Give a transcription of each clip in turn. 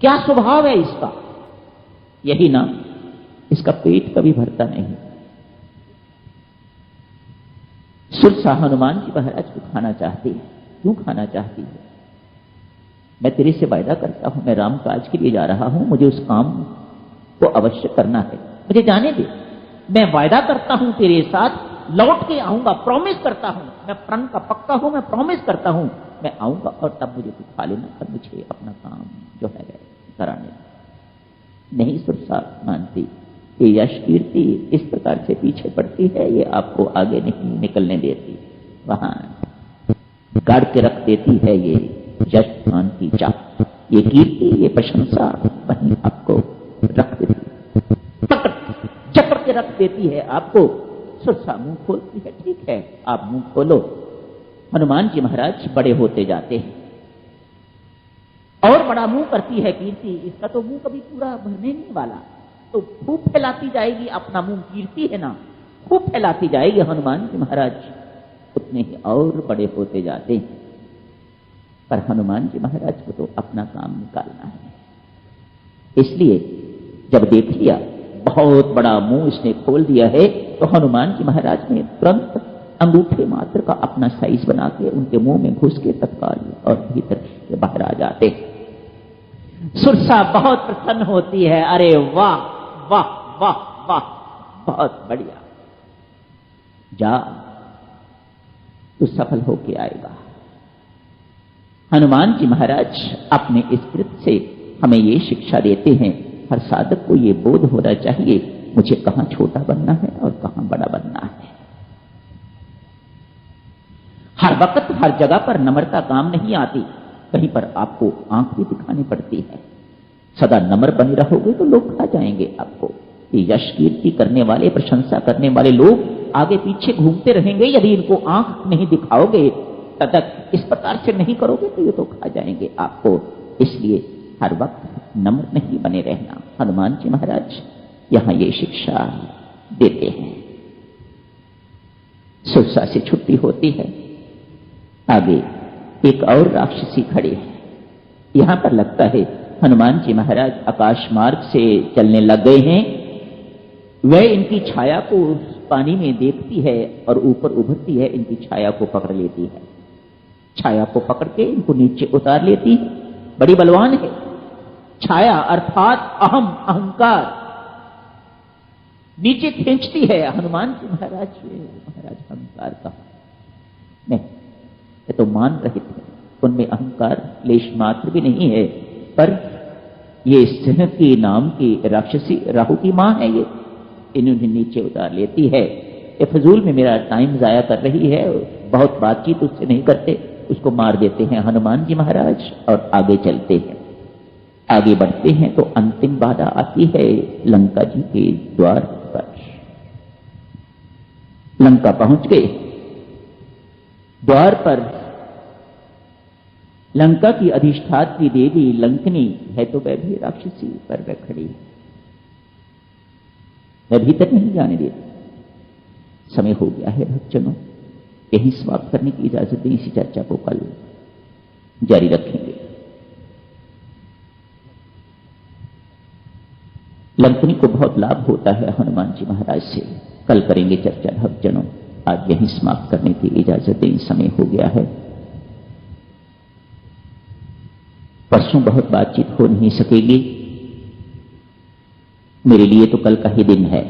क्या स्वभाव है इसका? यही ना, इसका पेट कभी भरता नहीं। सुरसा हनुमान जी महाराज को खाना चाहती है। क्यों खाना चाहती है? मैं तेरे से वायदा करता हूं, मैं राम काज के लिए जा रहा हूं, मुझे उस काम को अवश्य करना है, मुझे जाने दे। मैं वायदा करता हूं तेरे साथ, लौट के आऊंगा, प्रॉमिस करता हूं, मैं प्रण का पक्का हूं, मैं प्रॉमिस करता हूं, मैं आऊंगा और तब मुझे तू खा लेना, तब मुझे अपना काम जो है कराने। नहीं सुरसा मानती। ये यश कीर्ति इस प्रकार से पीछे पड़ती है, ये आपको आगे नहीं निकलने देती, वहां गाड़ के रख देती है। ये यश मान की चाह, ये कीर्ति, ये प्रशंसा वहीं आपको रख देती, जकड़ के रख देती है आपको। सुरसा मुंह खोलती है, ठीक है आप मुंह खोलो। हनुमान जी महाराज बड़े होते जाते हैं और बड़ा मुंह करती है कीर्ति। इसका तो मुंह कभी पूरा भरने नहीं वाला, तो खूब फैलाती जाएगी अपना मुंह। कीर्ति है ना, खूब फैलाती जाएगी हनुमान जी महाराज, उतने ही और बड़े होते जाते हैं। पर हनुमान जी महाराज को तो अपना काम निकालना है, इसलिए जब देख लिया बहुत बड़ा मुंह इसने खोल दिया है, तो हनुमान जी महाराज ने तुरंत अंगूठे मात्र का अपना साइज बना के उनके मुंह में घुस के तत्काल और भीतर से बाहर आ जाते। सुरसा बहुत प्रसन्न होती है, अरे वाह वाह वाह वाह, बहुत बढ़िया, जा तू सफल होके आएगा। हनुमान जी महाराज अपने इस कृत्य से हमें ये शिक्षा देते हैं, हर साधक को ये बोध होना चाहिए मुझे कहां छोटा बनना है और कहां बड़ा बनना है। हर वक्त हर जगह पर नम्रता काम नहीं आती, कहीं पर आपको आंख भी दिखानी पड़ती है। सदा नम्र बने रहोगे तो लोग खा जाएंगे आपको। ये यश कीर्ति करने वाले, प्रशंसा करने वाले लोग आगे पीछे घूमते रहेंगे, यदि इनको आंख नहीं दिखाओगे, तब इस प्रकार से नहीं करोगे तो ये तो खा जाएंगे आपको। इसलिए हर वक्त नम्र नहीं बने रहना। हनुमान जी महाराज यहां ये शिक्षा देते हैं। सुरसा से छुट्टी होती है, आगे एक और राक्षसी खड़ी है। यहां पर लगता है हनुमान जी महाराज आकाश मार्ग से चलने लग गए हैं। वह इनकी छाया को पानी में देखती है और ऊपर उभरती है, इनकी छाया को पकड़ लेती है। छाया को पकड़ के इनको नीचे उतार लेती है। बड़ी बलवान है छाया, अर्थात अहम, अहंकार, नीचे खींचती है। हनुमान जी महाराज अहंकार का नहीं, ये तो मान रहे थे, उनमें अहंकार क्लेश मात्र भी नहीं है। पर ये सिंह की नाम की राक्षसी राहु की मां है, ये इन्होंने नीचे उतार लेती है। ये फजूल में मेरा टाइम जाया कर रही है, बहुत बातचीत उससे नहीं करते, उसको मार देते हैं हनुमान जी महाराज और आगे चलते हैं। आगे बढ़ते हैं तो अंतिम बाधा आती है लंका जी के द्वार पर। लंका पहुंच गए, द्वार पर लंका की अधिष्ठात्री देवी लंकनी है, तो वह भी राक्षसी पर वह खड़ी है, वह भीतर नहीं जाने देती। समय हो गया है भक्तजनों, यही समाप्त करने की इजाजत दें। इसी चर्चा को कल जारी रखेंगे। लंकनी को बहुत लाभ होता है हनुमान जी महाराज से, कल करेंगे चर्चा भक्तजनों। आज यही समाप्त करने की इजाजत दें, समय हो गया है। परसों बहुत बातचीत हो नहीं सकेगी, मेरे लिए तो कल का ही दिन है,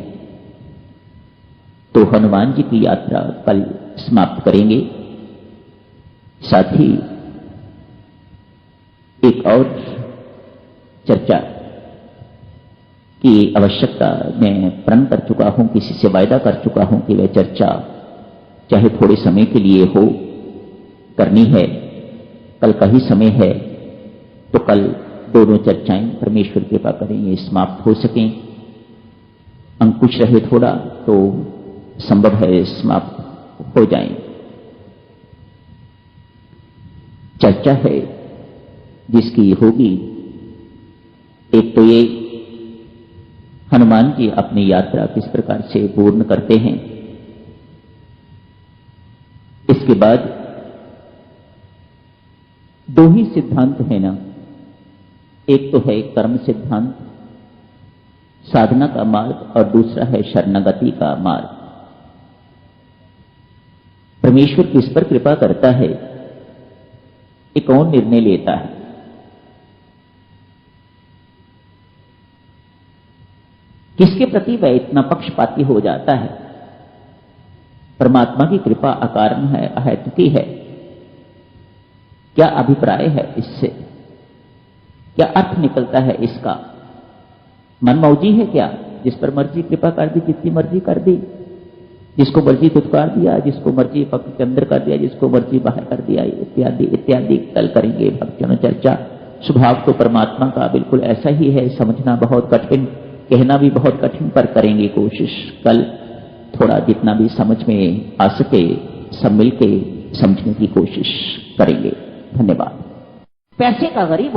तो हनुमान जी की यात्रा कल समाप्त करेंगे। साथ ही एक और चर्चा की आवश्यकता मैं प्रण कर चुका हूं, किसी से वायदा कर चुका हूं कि वह चर्चा चाहे थोड़े समय के लिए हो, करनी है। कल का ही समय है, तो कल दोनों चर्चाएं परमेश्वर कृपा करें ये समाप्त हो सकें। अंकुश रहे थोड़ा तो संभव है समाप्त हो जाएं। चर्चा है जिसकी होगी, एक तो ये हनुमान जी अपनी यात्रा किस प्रकार से पूर्ण करते हैं, इसके बाद 2 ही सिद्धांत है ना, एक तो है कर्म सिद्धांत, साधना का मार्ग, और दूसरा है शरणागति का मार्ग। परमेश्वर किस पर कृपा करता है, ये कौन निर्णय लेता है? किसके प्रति वह इतना पक्षपाती हो जाता है? परमात्मा की कृपा अकारण है, अहेतुकी है। क्या अभिप्राय है इससे? क्या अर्थ निकलता है इसका? मनमौजी है क्या? जिस पर मर्जी कृपा कर दी, जितनी मर्जी कर दी, जिसको मर्जी दुत्कार दिया, जिसको मर्जी पक्ष के अंदर कर दिया, जिसको मर्जी बाहर कर दिया, इत्यादि इत्यादि। कल करेंगे भक्तजनों चर्चा। स्वभाव तो परमात्मा का बिल्कुल ऐसा ही है, समझना बहुत कठिन, कहना भी बहुत कठिन, पर करेंगे कोशिश। कल थोड़ा जितना भी समझ में आ सके सब मिलके समझने की कोशिश करेंगे। धन्यवाद। पैसे का गरीब